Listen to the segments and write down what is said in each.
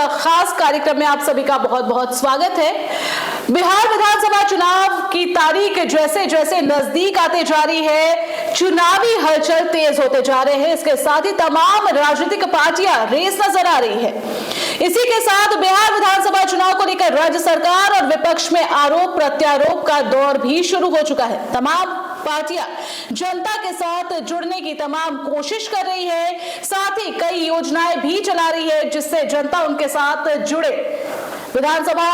खास कार्यक्रम में आप सभी का बहुत बहुत स्वागत है। बिहार विधानसभा चुनाव की तारीख जैसे जैसे नजदीक आते जा रही है, चुनावी हलचल तेज होते जा रहे हैं। इसके साथ ही तमाम राजनीतिक पार्टियां रेस नजर आ रही है। इसी के साथ बिहार विधानसभा चुनाव को लेकर राज्य सरकार और विपक्ष में आरोप प्रत्यारोप का दौर भी शुरू हो चुका है। तमाम पार्टियां जनता के साथ जुड़ने की तमाम कोशिश कर रही है, साथ ही कई योजनाएं भी चला रही है जिससे जनता उनके साथ जुड़े। विधानसभा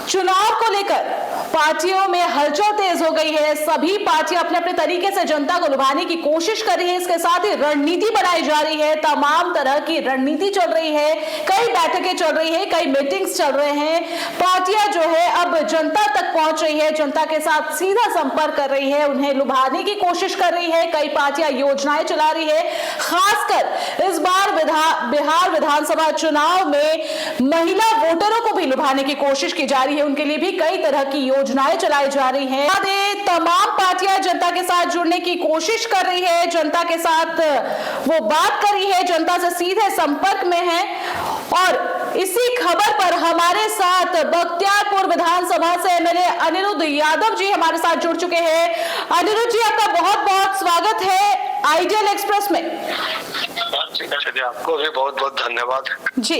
चुनाव को लेकर पार्टियों में हलचल तेज हो गई है। सभी पार्टियां अपने अपने तरीके से जनता को लुभाने की कोशिश कर रही है। इसके साथ ही रणनीति बनाई जा रही है, तमाम तरह की रणनीति चल रही है, कई बैठकें चल रही है, कई मीटिंग्स चल रहे हैं। पार्टियां जो है अब जनता तक पहुंच रही है, जनता के साथ सीधा संपर्क कर रही है, उन्हें लुभाने की कोशिश कर रही है। कई पार्टियां योजनाएं चला रही है। खासकर इस बार बिहार विधानसभा चुनाव में महिला वोटरों को भी लुभाने की कोशिश की जा रही है, उनके लिए भी कई तरह की योजनाएं चलाई जा रही हैं। तमाम पार्टियां जनता के साथ जुड़ने की कोशिश कर रही है, जनता के साथ वो बात कर रही है, जनता से सीधे संपर्क में है। और इसी खबर पर हमारे साथ बख्तियारपुर विधानसभा से एमएलए अनिरुद्ध यादव जी हमारे साथ जुड़ चुके हैं। अनिरुद्ध जी, आपका बहुत बहुत स्वागत है आइडियल एक्सप्रेस में। चलिए, आपको भी बहुत बहुत धन्यवाद जी।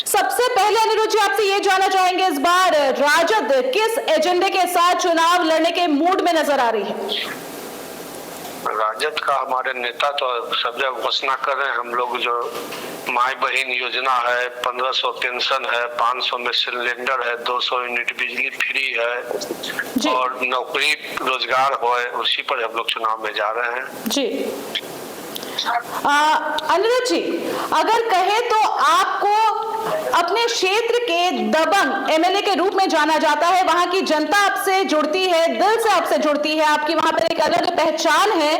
सबसे पहले अनिरुद्ध जी, आपसे ये जानना चाहेंगे, इस बार राजद किस एजेंडे के साथ चुनाव लड़ने के मूड में नजर आ रही है? राजद का हमारे नेता तो सब जगह घोषणा कर रहे हैं। हम लोग जो माई बहन योजना है, 1500 पेंशन है, 500 में सिलेंडर है, 200 यूनिट बिजली फ्री है और नौकरी रोजगार हो, उसी पर हम लोग चुनाव में जा रहे हैं जी। अनिरुद्ध जी, अगर कहे तो आपको अपने क्षेत्र के दबंग एमएलए के रूप में जाना जाता है। वहां की जनता आपसे जुड़ती है, दिल से आपसे जुड़ती है, आपकी वहां पर एक अलग पहचान है।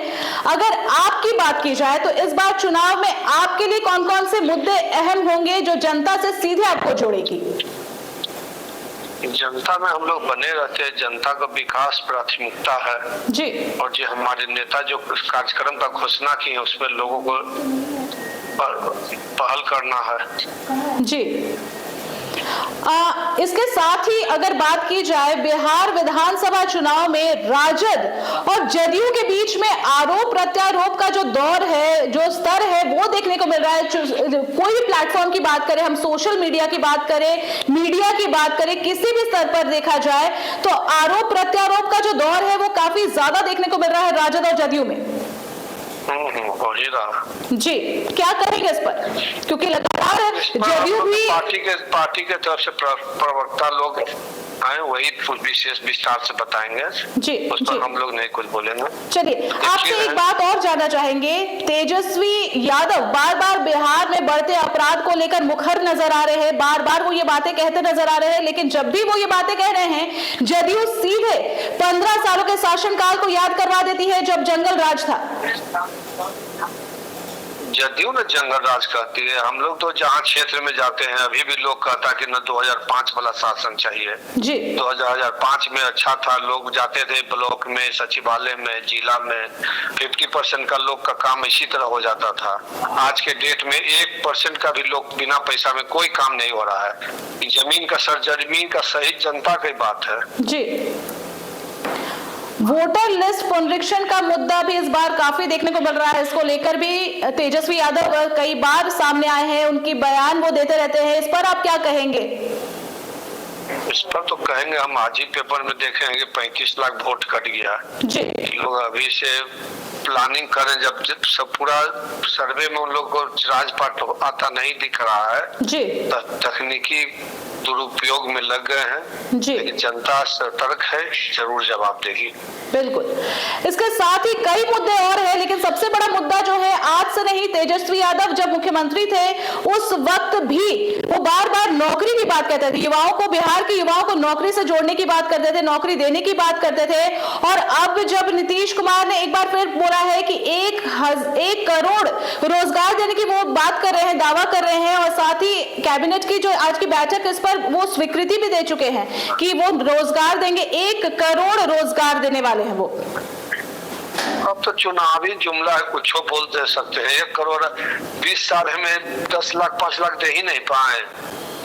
अगर आपकी बात की जाए तो इस बार चुनाव में आपके लिए कौन कौन से मुद्दे अहम होंगे जो जनता से सीधे आपको जोड़ेगी? जनता में हम लोग बने रहते हैं। जनता का विकास प्राथमिकता है जी। और जो हमारे नेता जो कार्यक्रम का घोषणा की है उसमें लोगों को पहल करना है जी। इसके साथ ही अगर बात की जाए बिहार विधानसभा चुनाव में राजद और जदयू के बीच में आरोप प्रत्यारोप का जो दौर है, जो स्तर है, वो देखने को मिल रहा है। कोई भी प्लेटफॉर्म की बात करें, हम सोशल मीडिया की बात करें, मीडिया की बात करें, किसी भी स्तर पर देखा जाए तो आरोप प्रत्यारोप का जो दौर है वो काफी ज्यादा देखने को मिल रहा है राजद और जदयू में। हो ही रहा जी, क्या करेंगे इस पर? क्योंकि लगातार जदयू भी पार्टी के तरफ से प्रवक्ता लोग आए, वही विशेष विस्तार से बताएंगे जी। उस पर हम लोग नहीं कुछ बोलेंगे। चलिए, आपसे एक बात और जानना चाहेंगे। तेजस्वी यादव बार बार बिहार में बढ़ते अपराध को लेकर मुखर नजर आ रहे हैं, बार बार वो ये बातें कहते नजर आ रहे हैं, लेकिन जब भी वो ये बातें कह रहे हैं जदयू सीधे 15 सालों के शासनकाल को याद करवा देती है जब जंगल राज था। जदयू ने जंगल राज कहती है। हम लोग तो जहाँ क्षेत्र में जाते हैं अभी भी लोग कहता कि न 2005 वाला शासन चाहिए जी। 2005 में अच्छा था, लोग जाते थे ब्लॉक में, सचिवालय में, जिला में 50% का लोग का काम इसी तरह हो जाता था। आज के डेट में 1% का भी लोग बिना पैसा में कोई काम नहीं हो रहा है। जमीन का सरजमीन का सही जनता की बात है जी। वोटर लिस्ट पुनरीक्षण का मुद्दा भी इस बार काफी देखने को मिल रहा है। इसको लेकर भी तेजस्वी यादव कई बार सामने आए हैं, उनकी बयान वो देते रहते हैं। इस पर आप क्या कहेंगे? इस पर तो कहेंगे, हम आज ही पेपर में देखे हैं कि 35 लाख वोट कट गया जी। लोग अभी से प्लानिंग करें, जब सब पूरा सर्वे में उन लोग को राजपाट आता नहीं दिख रहा है जी। तकनीकी दुरुपयोग में लग गए हैं जी। लेकिन जनता सतर्क है, जरूर जवाब देगी। बिल्कुल। इसके साथ ही कई मुद्दे और हैं, लेकिन सबसे बड़ा मुद्दा जो है, आज से नहीं, तेजस्वी यादव जब मुख्यमंत्री थे उस वक्त भी वो बार बार नौकरी की बात करते थे। युवाओं को, बिहार के युवाओं को नौकरी से जोड़ने की बात करते थे, नौकरी देने की बात करते थे। और अब जब नीतीश कुमार ने एक बार फिर बोला है कि 1 करोड़ रोजगार देने की वो बात कर रहे हैं, दावा कर रहे हैं, और साथ ही कैबिनेट की जो आज की बैठक इस पर वो स्वीकृति भी दे चुके हैं कि वो रोजगार देंगे, 1 करोड़ रोजगार देने वाले हैं वो। अब तो चुनावी जुमला है, कुछ बोल दे सकते हैं। 1 करोड़ 20 साल में 10 लाख 5 लाख दे ही नहीं पाए।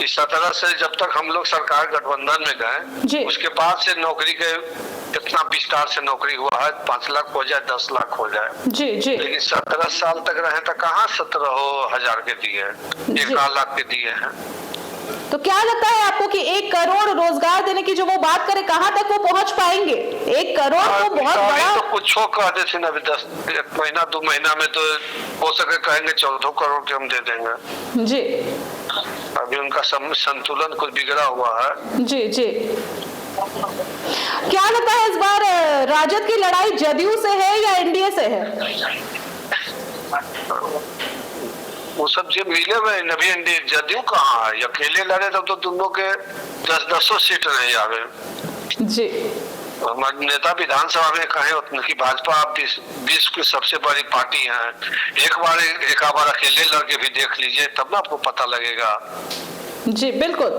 इस तरह से जब तक हम लोग सरकार गठबंधन में गए, उसके बाद से नौकरी के इतना विस्तार से नौकरी हुआ है, 5 लाख हो जाए 10 लाख हो जाए। जी जी। लेकिन 17 साल तक रहे तो कहाँ 17,000 के दिए, 1 लाख के दिए हैं। तो क्या लगता है आपको कि 1 करोड़ रोजगार देने की जो वो बात करे, कहाँ तक वो पहुंच पाएंगे? 1 करोड़ तो बहुत बड़ा। तो कुछ कह देते ना, अभी 1 महीना 2 महीना में तो हो सके कहेंगे 14 करोड़ के हम दे देंगे। जी। अभी उनका संतुलन कुछ बिगड़ा हुआ है। जी जी। क्या लगता है इस बार राजद की लड़ाई जदयू से है या एनडीए से है? वो सब जो मिले हुए नबी एनडीए, जदयू कहाँ है? अकेले लड़े तब तो दोनों के 10-10 सीट नहीं आवे। जी। हमारे नेता विधानसभा में कहे उतने की भाजपा आप विश्व की सबसे बड़ी पार्टी है। एक बार अकेले लड़के भी देख लीजिए, तब ना आपको पता लगेगा। जी बिल्कुल।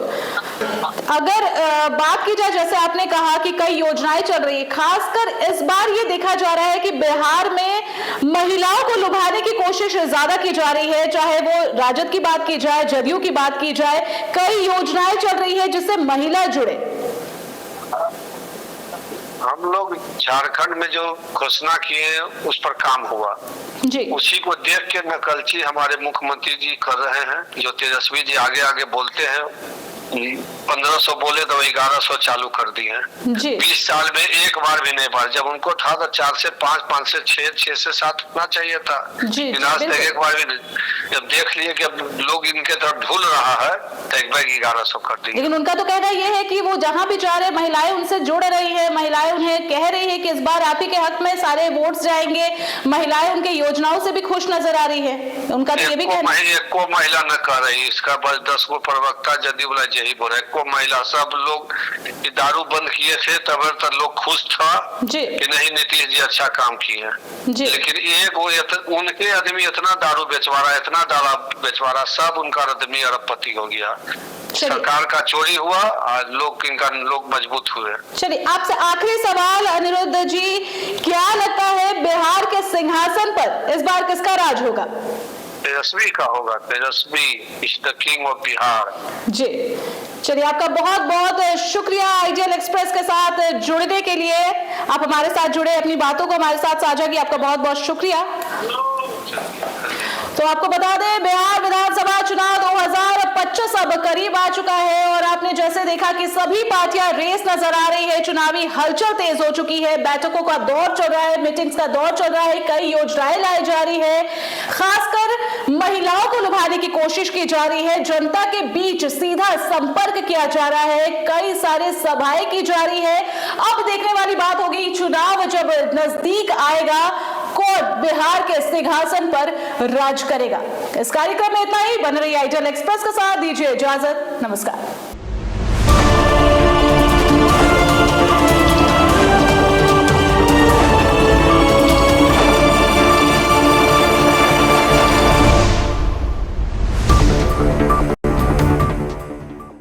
अगर बात की जाए, जैसे आपने कहा कि कई योजनाएं चल रही है, खासकर इस बार ये देखा जा रहा है कि बिहार में महिलाओं को लुभाने की कोशिश ज्यादा की जा रही है। चाहे वो राजद की बात की जाए, जदयू की बात की जाए, कई योजनाएं चल रही है जिससे महिला जुड़े। हम लोग झारखंड में जो घोषणा किए उस पर काम हुआ जी। उसी को देख के नकलची हमारे मुख्यमंत्री जी कर रहे हैं। जो तेजस्वी जी आगे आगे बोलते हैं, 1500 बोले तो 1100 चालू कर दिए हैं। 20 साल में एक बार भी नहीं बढ़ा। जब उनको था तो 4 से 5, 5 से 6, 6 से 7 होना चाहिए था। एक बार भी नहीं। जब देख लिए कि अब लोग इनके तरफ ढूल रहा है तो एक बार 1100 कर दिए। लेकिन उनका तो कहना यह है कि वो जहाँ भी जा रहे महिलाएं उनसे जुड़ रही है, महिलाएं उन्हें कह रही है कि इस बार आप ही के हक में सारे वोट जाएंगे। महिलाएं उनके योजनाओं से भी खुश नजर आ रही है। उनका तो ये भी कहना है। एक को महिला न कर रही, इसका बस 10 को प्रवक्ता जदयू वाला यही बोल रहे। को महिला, सब लोग दारू बंद किए थे तब तक लोग खुश था कि नहीं नीतीश जी अच्छा काम किए। लेकिन एक उनके आदमी इतना दारू बेचवा रहा, इतना दारू बेचवा रहा, सब उनका आदमी अरबपति हो गया। सरकार का चोरी हुआ और लोग मजबूत हुए। चलिए आपसे आखिरी सवाल अनिरुद्ध जी, क्या लगता है बिहार के सिंहासन पर इस बार किसका राज होगा? तेजस्वी का होगा। Tejashwi is the king of Bihar. जी चलिए, आपका बहुत बहुत शुक्रिया आइडियल एक्सप्रेस के साथ जुड़ने के लिए। आप हमारे साथ जुड़े, अपनी बातों को हमारे साथ साझा की, आपका बहुत बहुत शुक्रिया। तो आपको बता दें, बिहार विधानसभा चुनाव 2025 अब करीब आ चुका है और आपने जैसे देखा कि सभी पार्टियां रेस नजर आ रही है। चुनावी हलचल तेज हो चुकी है, बैठकों का दौर चल रहा है, मीटिंग्स का दौर चल रहा है, कई योजनाएं लाई जा रही है, खासकर महिलाओं को लुभाने की कोशिश की जा रही है, जनता के बीच सीधा संपर्क किया जा रहा है, कई सारे सभाएं की जा रही है। अब देखने वाली बात होगी, चुनाव जब नजदीक आएगा, कौन बिहार के सिंहासन पर राज करेगा। इस कार्यक्रम में इतना ही। बन रही आइडियल एक्सप्रेस के साथ, दीजिए इजाजत, नमस्कार।